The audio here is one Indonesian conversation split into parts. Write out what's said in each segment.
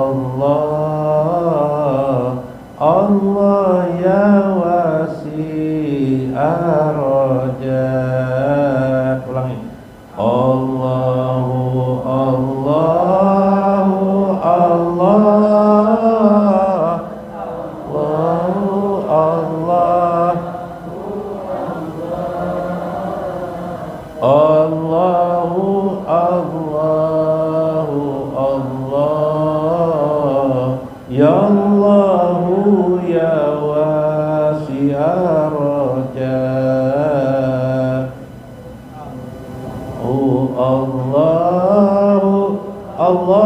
Allah, Allah ya wasi'ar raja. Ulangi. Allahu Allahu Allah, Allahu Allah, Allahu Allahu Allah, ya Allahu ya wasi'ar raja. Allahu Allah,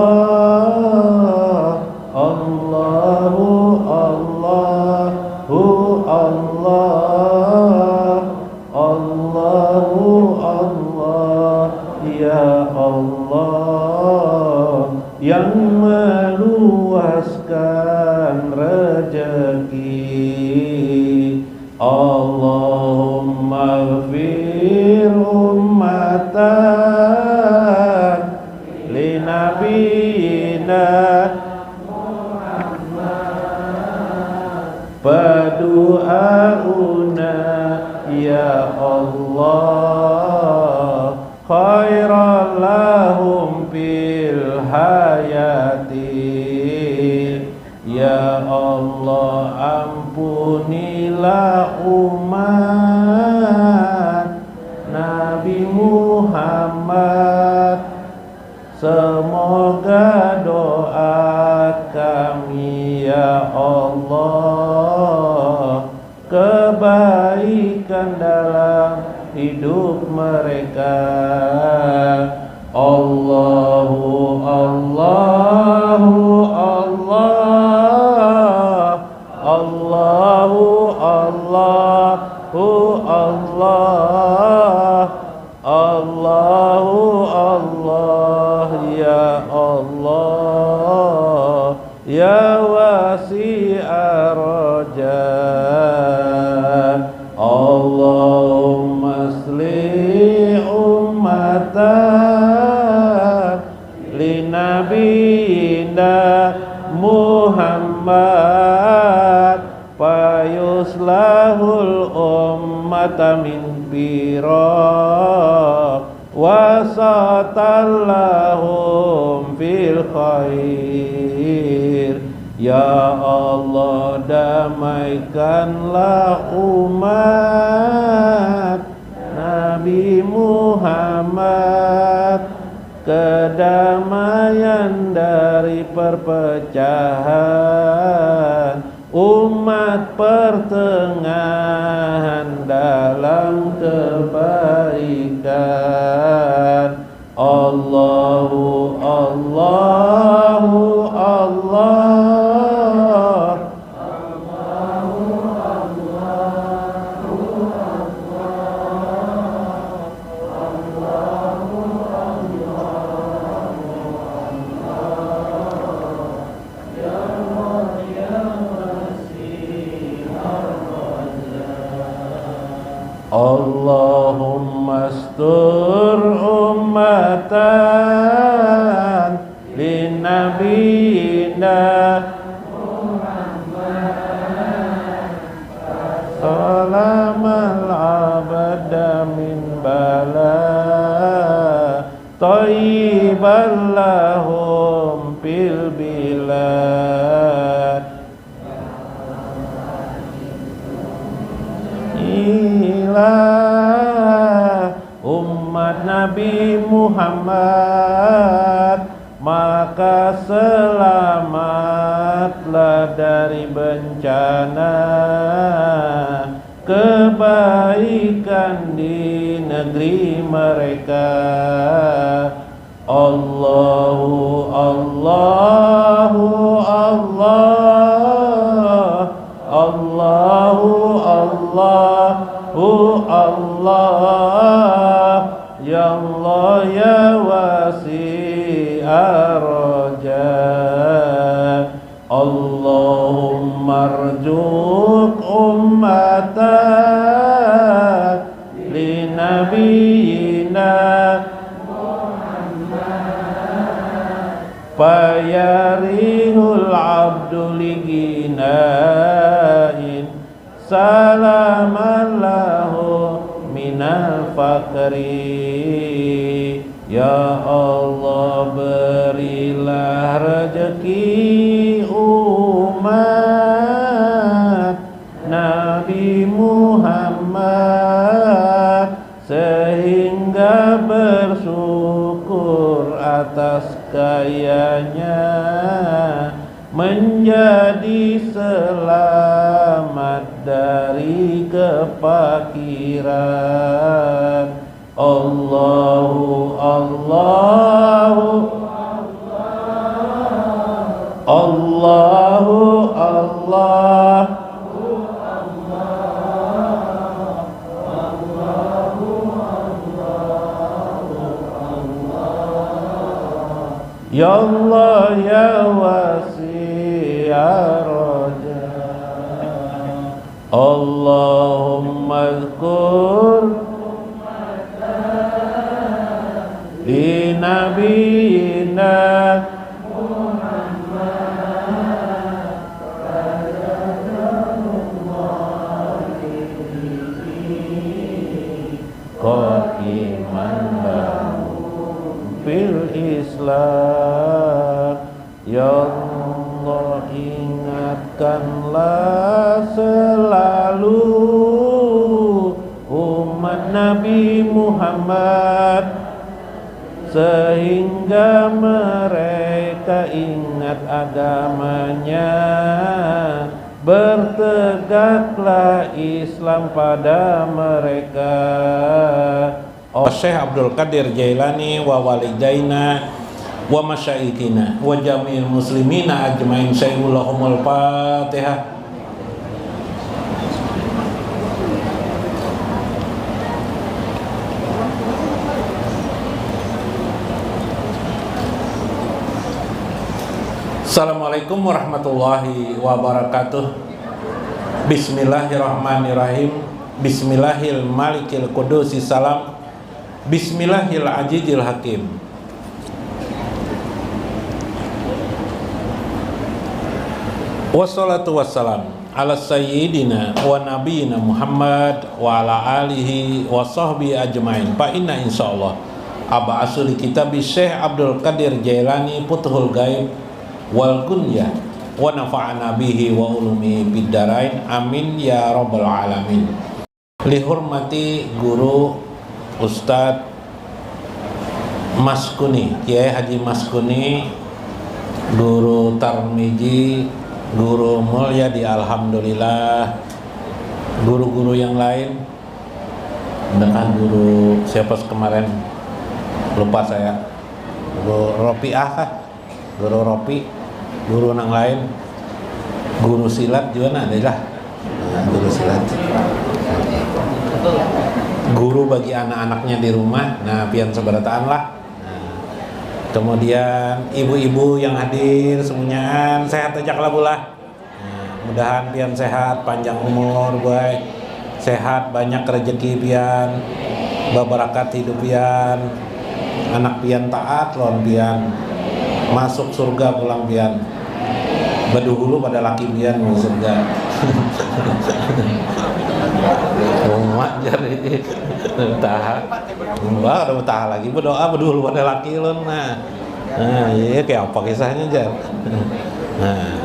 Allahu Allahu Allah, Allahu Allah, ya Allah yang meluaskan rezeki. Allahumma ighfir ummatan li nabiyina Fadu'auna ya Allah khairan lahum fil hayati. Ya Allah ampunilah umat Nabi Muhammad. Semoga doa kami ya Allah kebaikan dalam hidup mereka. Allahu Allahu Allah, Allahu Allahu Allah, Allahu Allah, ya Allah ya wasi'ar raja. Allahumma asli ummatan li nabiyina Muhammad fayuslahul ummata min firaq wasatallahum fil khair. Ya Allah damaikanlah umat Nabi Muhammad, kedamaian dari perpecahan, umat pertengahan dalam kebaikan. Allahu Allahu Allah, Allahu Allahu Allahumma astur ummatan li nabiyina Muhammad salamal abada min bala thayyiban lahum fil bilad. Umat Nabi Muhammad, maka selamatlah dari bencana, kebaikan di negeri mereka. Allahu Allahu Allah, Allahu Allahu Allah, ya Allah ya wasi'ar raja. Allahumma arzuq ummatan li nabiyina fayarihul abdu liginain salaman lahu minal fakri. Ya Allah, berilah rezeki umat Nabi Muhammad sehingga bersyukur atas kayanya, menjadi selamat dari kefakiran. Allahu Allahu Allahu Allah. Ya Allah ya wasi'ar raja, Allahumma zkur di nabiyina qa'iman fil Islam. Ya Allah, ingatkanlah selalu umat Nabi Muhammad sehingga mereka ingat agamanya, bertegaklah Islam pada mereka. Syekh Abdul Qadir Jailani wa walidaina wa masyaikina wa jami'il muslimina ajmain. Syaihulahumul Fatihah. Assalamualaikum warahmatullahi wabarakatuh. Bismillahirrahmanirrahim. Bismillahil malikil qudusi salam. Bismillahil ajijil hakim. Wassalatu wassalam ala sayyidina wa nabiyina Muhammad wa ala alihi wa sahbihi ajmain. Fa inna insyaallah aba asli kitab Syekh Abdul Qadir Jailani Futhul Ghaib wal kunyah wa nafa'ana bihi wa ulumi biddarain, amin ya rabbal alamin. Lihormati guru Ustadz Maskuni, Kiai Haji Maskuni, guru Tarmiji, guru mulia di Alhamdulillah, guru-guru yang lain, dengan guru siapa kemarin lupa saya, guru Ropiah, guru Ropi, guru yang lain, guru silat juga ada lah, guru silat, guru bagi anak-anaknya di rumah, nah pian seberataan lah. Kemudian ibu-ibu yang hadir semuanya sehat aja kalau bulah. Mudahan pian sehat, panjang umur, baik sehat, banyak rezeki pian, babarakat hidup pian, anak pian taat lon pian, masuk surga pulang pian. Baduhulu pada laki pian mau surga. Umat jadi tahan, enggak ada tahan lagi berdoa berdulu pada laki lo. Nah iya kayak apa kisahnya jar. Nah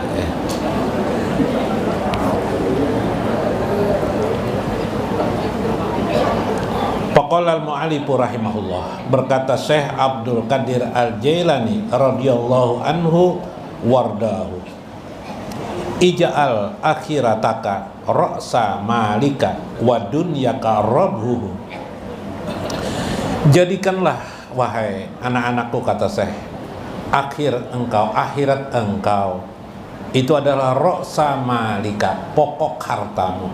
Faqala al-mu'allifu rahimahullah, berkata Syekh Abdul Qadir Al-Jailani radhiyallahu anhu wardahu, ija'al akhirataka ra'sa malika wa dunyaka rabhuhu. Jadikanlah wahai anak-anakku, kata Syekh, akhirat engkau itu adalah ra'sa malika, pokok hartamu.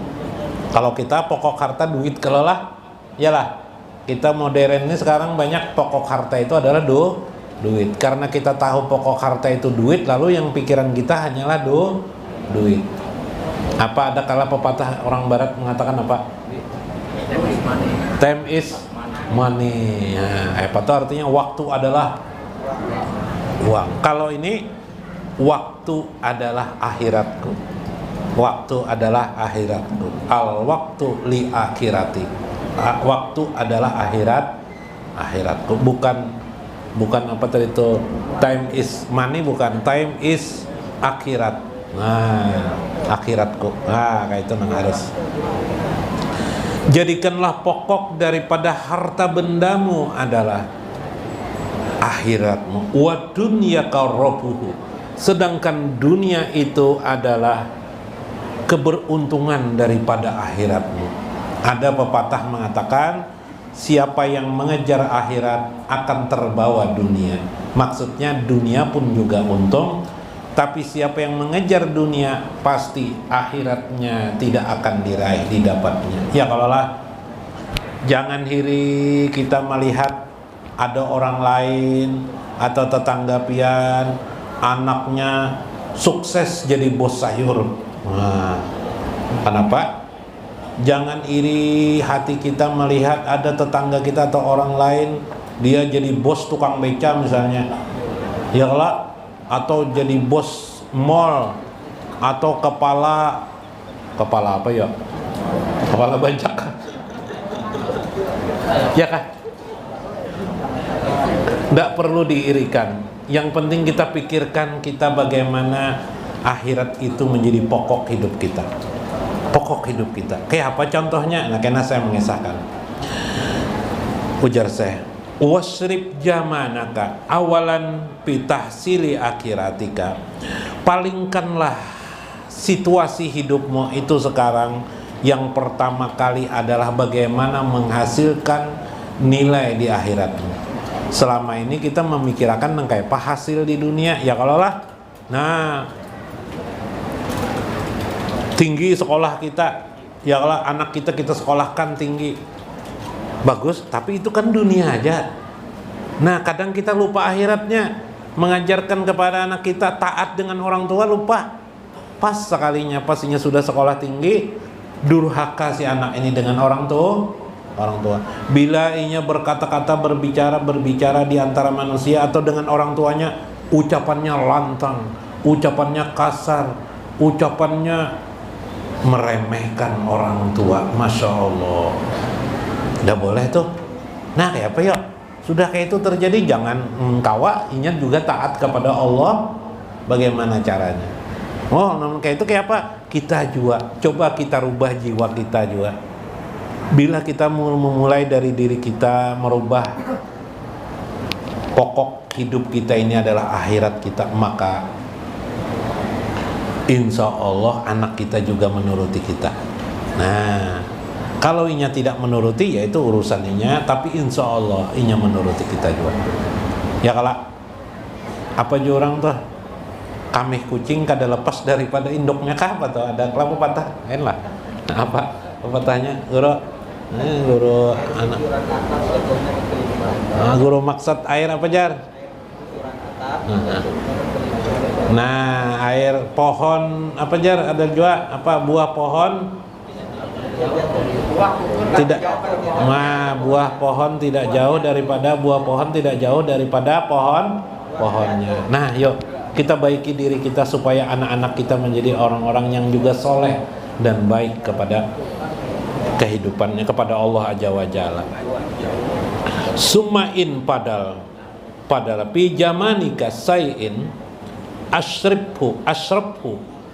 Kalau kita pokok harta duit, kalau lah yalah kita modern ini sekarang banyak pokok harta itu adalah duit. Karena kita tahu pokok harta itu duit, lalu yang pikiran kita hanyalah duit. Apa ada kala pepatah orang barat mengatakan apa? Time is money. Nah, apa itu artinya waktu adalah uang. Kalau ini waktu adalah akhiratku. Waktu adalah akhiratku. Al waktu li akhirati. Waktu adalah akhiratku. Bukan apa tadi itu, time is money, bukan, time is akhirat. Nah, akhiratku. Nah, kayak itu nang harus. Jadikanlah pokok daripada harta bendamu adalah akhiratmu. Wa dunyaka rabbuhu. Sedangkan dunia itu adalah keberuntungan daripada akhiratmu. Ada pepatah mengatakan, siapa yang mengejar akhirat akan terbawa dunia. Maksudnya dunia pun juga untung, tapi siapa yang mengejar dunia pasti akhiratnya tidak akan diraih, didapatnya. Ya kalau lah, jangan iri kita melihat ada orang lain atau tetangga pian anaknya sukses jadi bos sayur. Nah, kenapa? Jangan iri hati kita melihat ada tetangga kita atau orang lain dia jadi bos tukang beca misalnya, ya kalau, atau jadi bos mall, atau kepala apa ya? Kepala bajak. Ya kan? Tidak perlu diirikan. Yang penting kita pikirkan kita bagaimana akhirat itu menjadi pokok hidup kita. Pokok hidup kita. Kayak apa contohnya? Nah, karena saya mengisahkan. Ujar saya, wasrib jamanaka awalan pitahsili akhiratika. Palingkanlah situasi hidupmu itu sekarang. Yang pertama kali adalah bagaimana menghasilkan nilai di akhiratmu. Selama ini kita memikirkan kayak apa hasil di dunia. Ya kalau lah, nah, tinggi sekolah kita, ya kalau anak kita sekolahkan tinggi, bagus, tapi itu kan dunia aja. Nah, kadang kita lupa akhiratnya, mengajarkan kepada anak kita taat dengan orang tua, lupa. Pas sekalinya pastinya sudah sekolah tinggi, durhaka si anak ini dengan orang tua. Bila inya berkata-kata, berbicara di antara manusia atau dengan orang tuanya, ucapannya lantang, ucapannya kasar, ucapannya meremehkan orang tua. Masya Allah, udah boleh tuh. Nah, kayak apa ya? Sudah kayak itu terjadi, jangan kawa, ingat juga taat kepada Allah. Bagaimana caranya? Oh, kayak itu kayak apa? Kita juga coba kita rubah jiwa kita juga. Bila kita memulai dari diri kita, merubah pokok hidup kita ini adalah akhirat kita, maka insya Allah anak kita juga menuruti kita. Nah, kalau inya tidak menuruti, ya itu urusan inya, tapi insya Allah inya menuruti kita juga. Ya kalau apa jurang tuh, kamih kucing kada lepas daripada induknya kah? Atau ada kelabu patah? Enak. Nah, apa pepatahnya? Guru anak. Guru maksud air apa jar? Nah, air pohon apa jar? Ada juga apa buah pohon? Tidak. Nah, buah pohon tidak jauh daripada pohonnya. Nah, yuk kita baiki diri kita supaya anak-anak kita menjadi orang-orang yang juga soleh dan baik kepada kehidupannya, kepada Allah Azza wa Jalla. Sumain padal pi jamanika sayin ashrabhu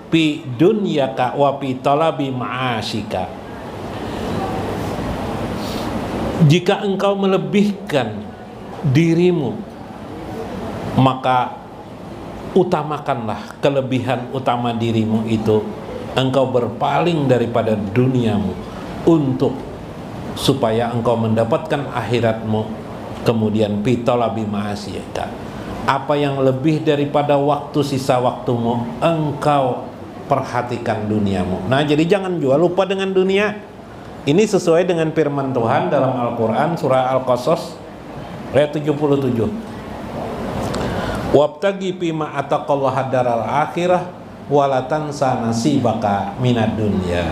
pi dunyaka wa pi talabi ma'asyika. Jika engkau melebihkan dirimu, maka utamakanlah kelebihan utama dirimu itu. Engkau berpaling daripada duniamu untuk supaya engkau mendapatkan akhiratmu. Kemudian pitolabi ma'asyika, apa yang lebih daripada waktu, sisa waktumu engkau perhatikan duniamu. Nah, jadi jangan juga lupa dengan dunia. Ini sesuai dengan firman Tuhan dalam Al-Quran surah Al-Qasas ayat 77. Wabtagi fima ataqallaha daral akhirah walatansa nasibaka minad dunya.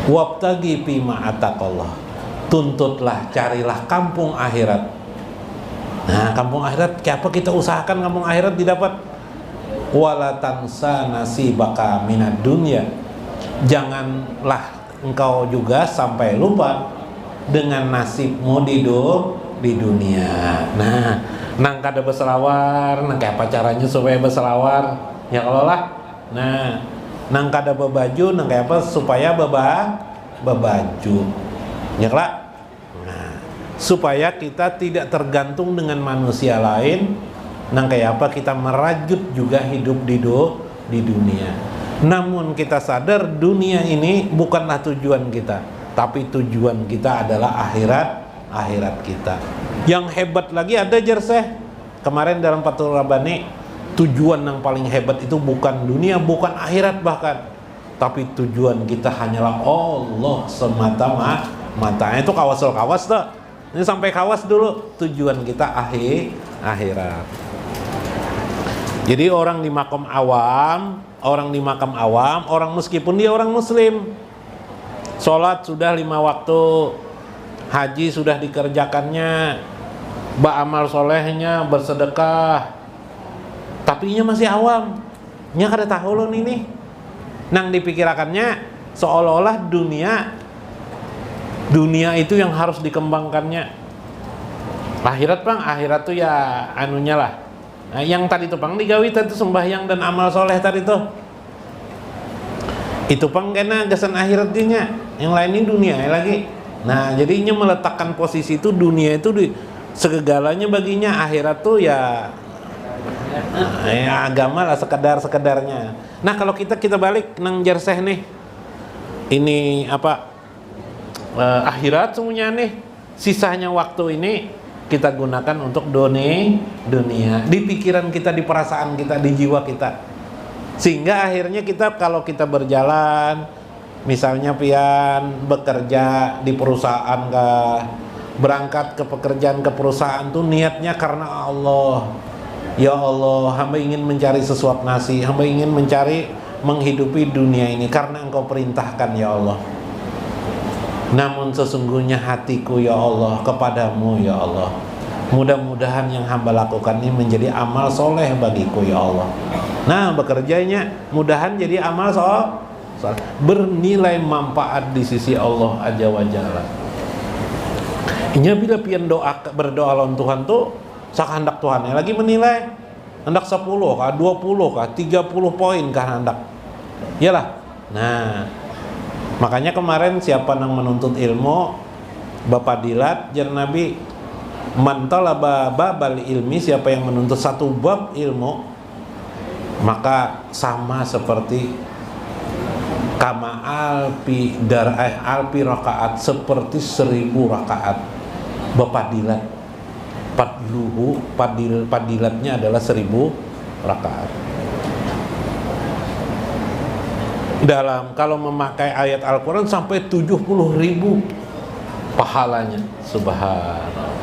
Wabtagi fima ataqallah, tuntutlah, carilah kampung akhirat. Nah, kampung akhirat, kayak apa kita usahakan kampung akhirat didapat? Wala tansa nasibaka minad dunya. Janganlah engkau juga sampai lupa dengan nasibmu di dunia. Nah, nang kada berselawar, nang kayak apa caranya supaya berselawar? Ya kalau lah. Nah, nang kada bebaju, nang kayak apa supaya bebaju? Ya lah. Nah, supaya kita tidak tergantung dengan manusia lain. Nang kayak apa kita merajut juga hidup di dunia. Namun kita sadar dunia ini bukanlah tujuan kita, tapi tujuan kita adalah akhirat kita. Yang hebat lagi ada Jerseh kemarin dalam Fathul Rabbani, tujuan yang paling hebat itu bukan dunia, bukan akhirat bahkan, tapi tujuan kita hanyalah Allah semata-mata. Itu kawas tuh. Ini sampai kawas dulu, tujuan kita akhirat. Jadi orang di makam awam, orang meskipun dia orang muslim, sholat sudah 5 waktu, haji sudah dikerjakannya, beramal solehnya, bersedekah, tapi nya masih awam, nya kada tahu loh ini. Nang dipikirakannya seolah-olah dunia itu yang harus dikembangkannya. Akhirat tuh ya anunya lah. Nah, yang tadi itu pang digawi tadi sembahyang dan amal soleh tadi tuh. Itu pang kena gasan akhirat dinya. Yang lain ini dunia lagi. Nah, jadinya meletakkan posisi itu dunia itu di segalanya baginya, akhirat tuh ya agama lah sekedarnya. Nah, kalau kita balik nang Jerseh nih. Ini apa? Akhirat semuanya nih. Sisanya waktu ini kita gunakan untuk dunia, di pikiran kita, di perasaan kita, di jiwa kita, sehingga akhirnya kita kalau kita berjalan, misalnya pian bekerja di perusahaan kah, berangkat ke pekerjaan ke perusahaan tuh niatnya karena Allah. Ya Allah, hamba ingin mencari sesuap nasi, hamba ingin mencari menghidupi dunia ini karena Engkau perintahkan ya Allah. Namun sesungguhnya hatiku ya Allah kepadamu ya Allah. Mudah-mudahan yang hamba lakukan ini menjadi amal soleh bagiku ya Allah. Nah, bekerjanya mudahan jadi amal soleh, bernilai manfaat di sisi Allah Azza wa Jalla. Inya bila pian berdoa lawan Tuhan tuh sak hendak Tuhannya lagi menilai hendak 10 kah, 20 kah, 30 poin kah hendak. Iyalah. Nah, makanya kemarin siapa yang menuntut ilmu, Bapak Dilat jar Nabi, man talaba babal ilmi, siapa yang menuntut satu bab ilmu, maka sama seperti kama alpi rakaat, seperti 1000 rakaat. Bapak Dilat padilatnya adalah 1000 rakaat. Dalam kalau memakai ayat Al-Quran sampai 70.000 pahalanya. Subhanallah.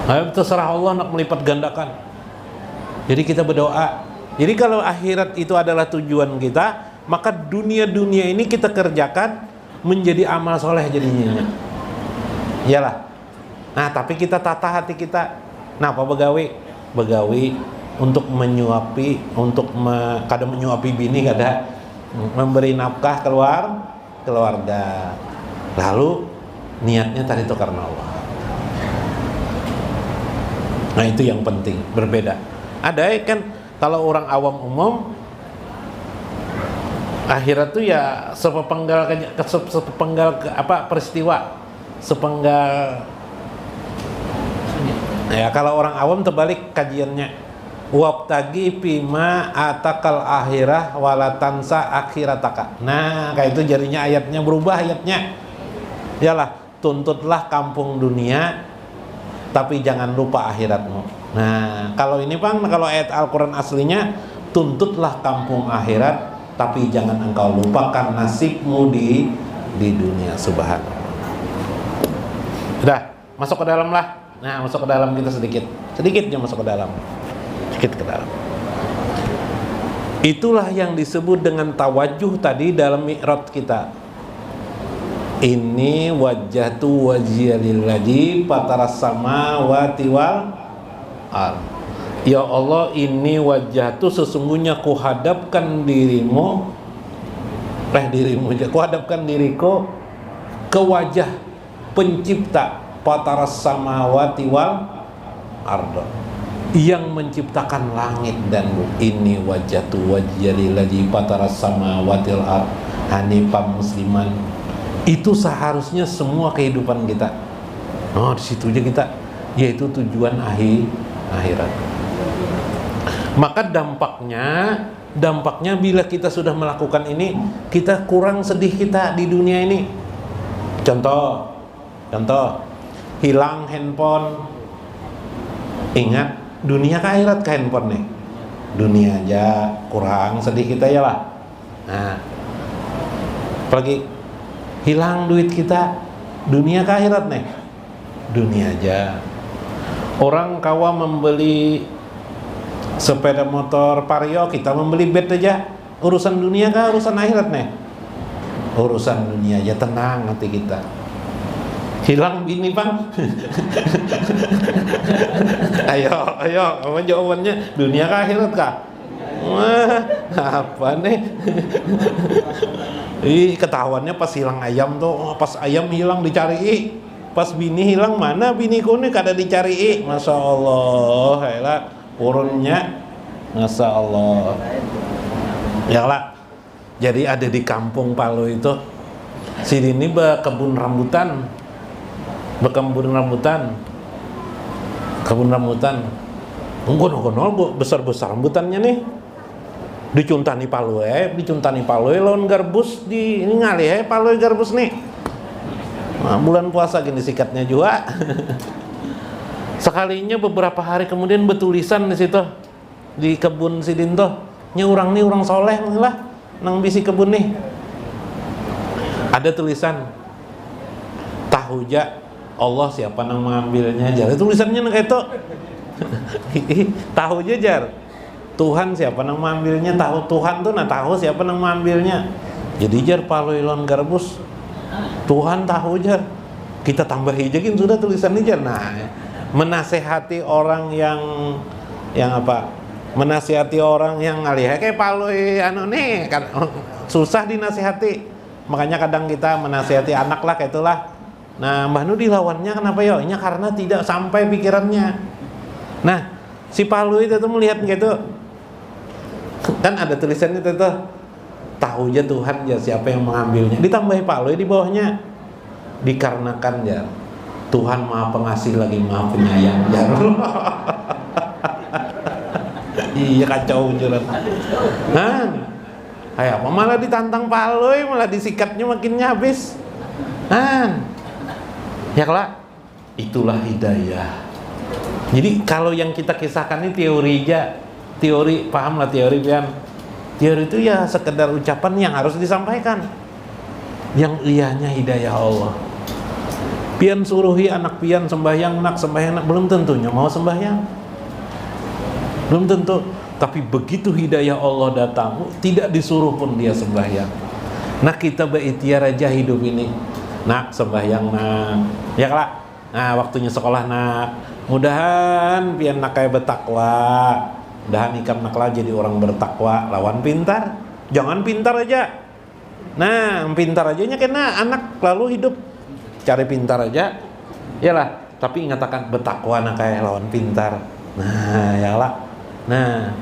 Nah, terserah Allah nak melipat gandakan. Jadi kita berdoa. Jadi kalau akhirat itu adalah tujuan kita, maka dunia ini kita kerjakan menjadi amal soleh jadinya. Iyalah. Nah, tapi kita tata hati kita. Nah, apa begawi untuk menyuapi, kadang menyuapi bini, kadang memberi nafkah keluarga. Lalu niatnya tadi itu karena Allah. Nah, itu yang penting, berbeda. Ada kan kalau orang awam umum akhirat tuh ya sepenggal peristiwa, sepenggal. Ya, kalau orang awam terbalik kajiannya. Wabtagi pima atakal akhirah walatansa akhirataka. Nah, kayak itu jadinya ayatnya berubah ayatnya. Yalah, tuntutlah kampung dunia tapi jangan lupa akhiratmu. Nah, kalau ini Bang, kalau ayat Al-Qur'an aslinya, tuntutlah kampung akhirat tapi jangan engkau lupakan nasibmu di dunia. Subhanallah. Udah, masuk ke dalam lah. Nah, masuk ke dalam kita sedikit aja masuk ke dalam. Sedikit ke dalam. Itulah yang disebut dengan tawajuh tadi dalam mi'raj kita. Ini wajjahtu wajhiya lilladzi fataras samawati wal ard. Ya Allah, ini wajah tu sesungguhnya kuhadapkan dirimu, kuhadapkan diriku ke wajah pencipta pataras samawati wal ard, yang menciptakan langit dan bumi. Ini wajhatu wajhalillazi pataras samawati wal ard hanifan musliman. Itu seharusnya semua kehidupan kita. Oh, di situ aja kita, yaitu tujuan akhirat. Maka dampaknya bila kita sudah melakukan ini, kita kurang sedih kita di dunia ini. Contoh, hilang handphone. Ingat, dunia ke akhirat ke handphone nih. Dunia aja kurang sedih kita ya lah. Nah, apalagi hilang duit kita, dunia ke akhirat nih. Dunia aja. Orang kawa membeli sepeda motor Vario, kita membeli bed aja. Urusan dunia kah urusan akhirat nih? Urusan dunia aja, tenang hati kita. Hilang bini bang. ayo apa jawabannya? Dunia kah akhirat kah? Wah, apa nih? Ketahuannya pas hilang ayam tuh, pas ayam hilang dicari, pas bini hilang, mana biniku nih kada dicari. Masya Allah, helah urunnya, Masya Allah. Ya lah. Jadi ada di kampung Palu itu, sini ini berkebun rambutan. Gonol besar rambutannya nih. Dicuntani Palu lawan garbus di ini ngalih Palu garbus nih. Nah, bulan puasa gini sikatnya juga. Sekalinya beberapa hari kemudian betulisan di situ di kebun sidin tuh, nya orang soleh lah nang bisi kebun nih. Ada tulisan, tahu ja Allah siapa nang mengambilnya jar. Tulisannya nang kayak itu. Tahu aja jar. Tuhan siapa nang mengambilnya, tahu Tuhan tuh nah tahu siapa nang mengambilnya. Jadi jar Palu ilon garbus, Tuhan tahu jar. Kita tambah hijakin sudah tulisannya jar. Nah, menasehati orang yang apa? Menasihati orang yang ngalih kayak Palu anu nih kan susah dinasihati. Makanya kadang kita menasihati anak lah kayak itulah. Nah, Mbah Nu dilawannya kenapa ya? Ini karena tidak sampai pikirannya. Nah, si Palu itu tuh melihat gitu. Kan ada tulisannya itu tuh, tahu aja Tuhan ya siapa yang mengambilnya. Ditambahi Palu di bawahnya, dikarenakan ya Tuhan Maha Pengasih lagi Maha Penyayang. Ya. Iya kacau juran. Nah, kayak apa malah ditantang Palu, malah disikatnya makinnya habis. Nah, ya kelak itulah hidayah. Jadi kalau yang kita kisahkan ini teori aja. Teori, paham lah teori pian. Teori itu ya sekedar ucapan yang harus disampaikan. Yang iyanya hidayah Allah. Pian suruhi anak pian sembahyang nak, belum tentunya mau sembahyang. Belum tentu. Tapi begitu hidayah Allah datang, tidak disuruh pun dia sembahyang. Nah, kita berikhtiar aja hidup ini. Nak sembahyang nak. Ya kelak. Nah, waktunya sekolah nak. Mudahan pian nak kayak bertakwa. Mudahan ikam naklah jadi orang bertakwa, lawan pintar. Jangan pintar aja. Nah, pintar aja nya kena anak lalu hidup cari pintar aja. Yalah, tapi ngatakan bertakwa nak kayak lawan pintar. Nah, yalah. Nah,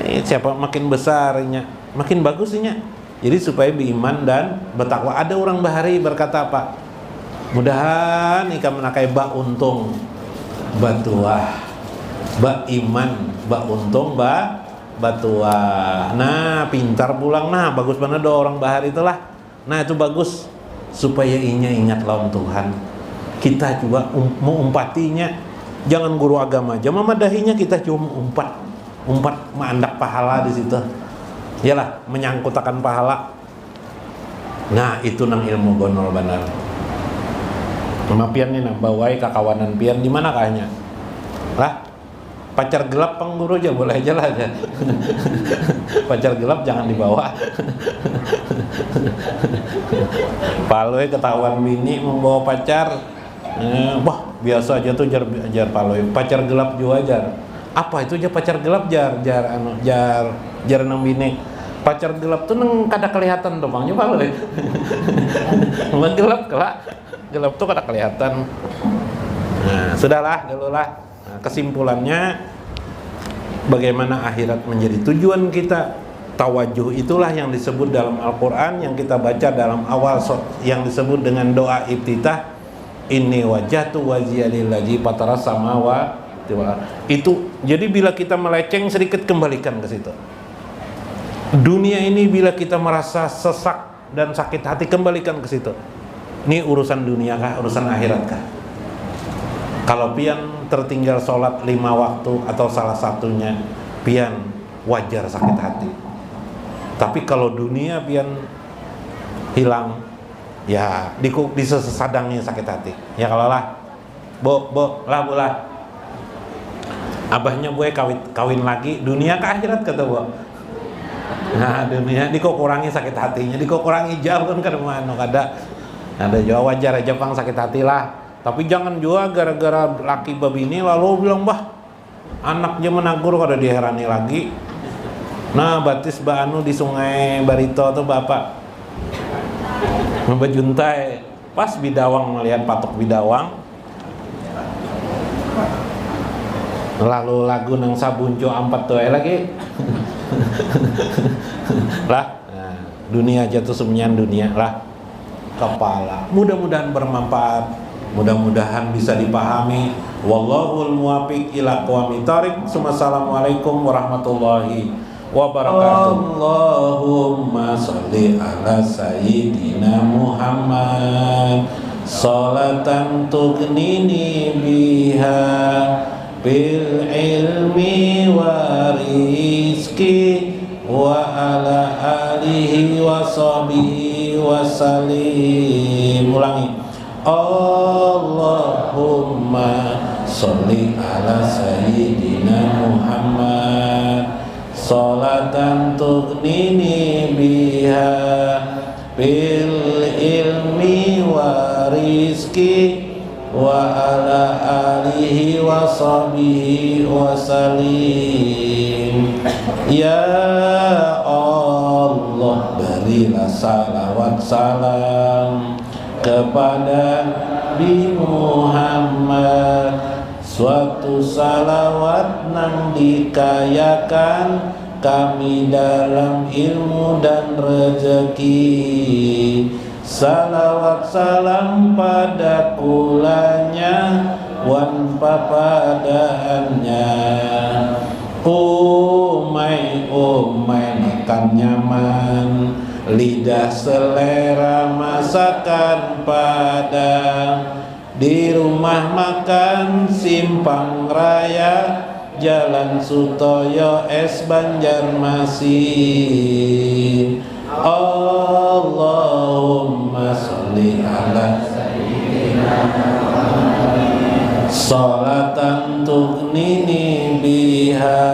ini siapa makin besarnya, makin bagusnya. Jadi supaya beriman dan bertakwa. Ada orang bahari berkata apa? Mudahan ikam nak kayak bak untung, batuah. Ba iman, ba untung, ba batua. Nah, pintar pulang. Nah, bagus banget do orang bahar itulah. Nah, itu bagus supaya inya ingat lawan Tuhan. Kita juga mau umpatinya. Jangan guru agama aja memadahinya, kita cuma umpat mandak pahala di situ. Iyalah, menyangkutakan pahala. Nah, itu nang ilmu gonol benar. Mapian nih nang bawai kakawanan pian di mana kayaknya? Lah, pacar gelap pengguru aja boleh aja lah aja. Pacar gelap jangan dibawa. Palu ketahuan bini membawa pacar, wah biasa aja tuh jar paloy, pacar gelap juga jar. Apa itu aja pacar gelap jar nang bini. Pacar gelap tuh neng kada kelihatan tuh bang, coba loh. Gelap tuh kada kelihatan. Nah, sudahlah dulu lah. Nah, kesimpulannya, bagaimana akhirat menjadi tujuan kita. Tawajuh itulah yang disebut dalam Al-Quran, yang kita baca dalam awal yang disebut dengan doa iftitah. Inni wajjahtu wajhiya lillazi fatara samawati wal ardh. Itu jadi bila kita meleceng sedikit kembalikan ke situ. Dunia ini bila kita merasa sesak dan sakit hati, kembalikan ke situ. Ini urusan dunia kah, urusan akhirat kah? Kalau pian tertinggal sholat 5 waktu atau salah satunya, pian wajar sakit hati. Tapi kalau dunia pian hilang, ya di sesadangnya sakit hati. Ya kalau lah, bu lah, abahnya gue kawin lagi, dunia ke akhirat kata bu. Nah dunia dikurangi sakit hatinya, dikurangi jauh kan ada jauh, wajar aja pang sakit hati lah. Tapi jangan juga gara-gara laki babi ini lalu bilang bah anaknya menagur kada diherani lagi. Nah batis Anu di Sungai Barito tuh bapak membejuntai pas bidawang melihat patok bidawang, lalu lagu nang sabunco ampat tuh lagi. Lah nah, dunia jatuh semenyan dunia lah kepala. Mudah-mudahan bermanfaat, mudah-mudahan bisa dipahami. Wallahul muwaffiq ila aqwamit thoriq. Assalamualaikum warahmatullahi wabarakatuh. Allahumma sholli ala sayyidina Muhammad sholatan tughnini biha bil ilmi wa rizki wa ala alihi wa sahbihi wa salim. Ulangi. Allahumma sholli ala sayyidina Muhammad sholatan tughnini biha bil ilmi wa rizki wa ala alihi wa sahbihi wa salim. Ya Allah, berilah salawat salam kepada Nabi Muhammad, suatu salawat nang dikayakan kami dalam ilmu dan rezeki. Salawat salam pada kulanya wan papadaannya. Umay makan nyaman, lidah selera masakan padang. Di rumah makan Simpang Raya, Jalan Sutoyo S Banjarmasin. Allahumma sholli ala sayyidina Muhammad sholatan tughnini biha